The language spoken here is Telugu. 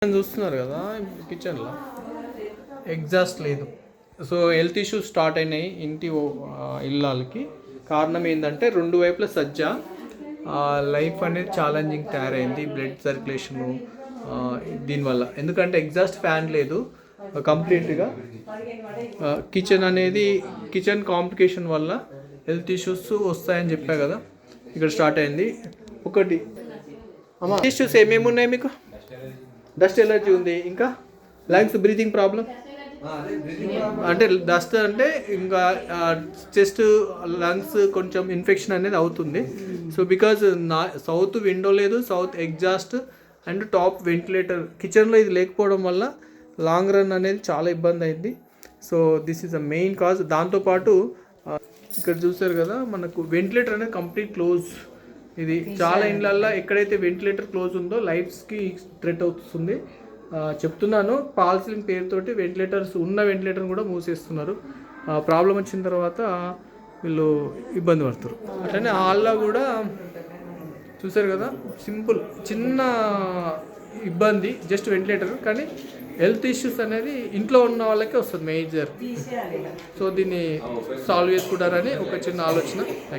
చూస్తున్నారు కదా కిచెన్లో ఎగ్జాస్ట్ లేదు. సో హెల్త్ ఇష్యూస్ స్టార్ట్ అయినాయి ఇళ్ళకి. కారణం ఏంటంటే రెండు వైపుల సజ్జ. లైఫ్ అనేది ఛాలెంజింగ్ తయారైంది, బ్లడ్ సర్క్యులేషను దీనివల్ల. ఎందుకంటే ఎగ్జాస్ట్ ఫ్యాన్ లేదు కంప్లీట్గా. కిచెన్ కాంప్లికేషన్ వల్ల హెల్త్ ఇష్యూస్ వస్తాయని చెప్పా కదా, ఇక్కడ స్టార్ట్ అయింది. ఒకటి అమ్మా, ఇష్యూస్ ఏమేమి ఉన్నాయి మీకు? డస్ట్ ఎలర్జీ ఉంది, ఇంకా లంగ్స్ బ్రీతింగ్ ప్రాబ్లం. అంటే డస్ట్ అంటే ఇంకా చెస్ట్ లంగ్స్ కొంచెం ఇన్ఫెక్షన్ అనేది అవుతుంది. సో బికాజ్ సౌత్ విండో లేదు, south exhaust and top ventilator కిచెన్లో ఇది లేకపోవడం వల్ల లాంగ్ రన్ అనేది చాలా ఇబ్బంది అయింది. So this is the main cause. దాంతోపాటు ఇక్కడ చూసారు కదా, మనకు వెంటిలేటర్ అనేది కంప్లీట్ క్లోజ్. ఇది చాలా ఇండ్లల్లో ఎక్కడైతే వెంటిలేటర్ క్లోజ్ ఉందో లైఫ్స్కి థ్రెట్ అవుతుంది. చెప్తున్నాను, పాల్సిలింగ్ పేరుతోటి వెంటిలేటర్ కూడా మూసేస్తున్నారు. ప్రాబ్లం వచ్చిన తర్వాత వీళ్ళు ఇబ్బంది పడతారు. అట్లనే హాల్లో కూడా చూసారు కదా, సింపుల్ చిన్న ఇబ్బంది, జస్ట్ వెంటిలేటర్. కానీ హెల్త్ ఇష్యూస్ అనేది ఇంట్లో ఉన్న వాళ్ళకే వస్తుంది మేజర్. సో దీన్ని సాల్వ్ చేసుకుంటారని ఒక చిన్న ఆలోచన. Thank you.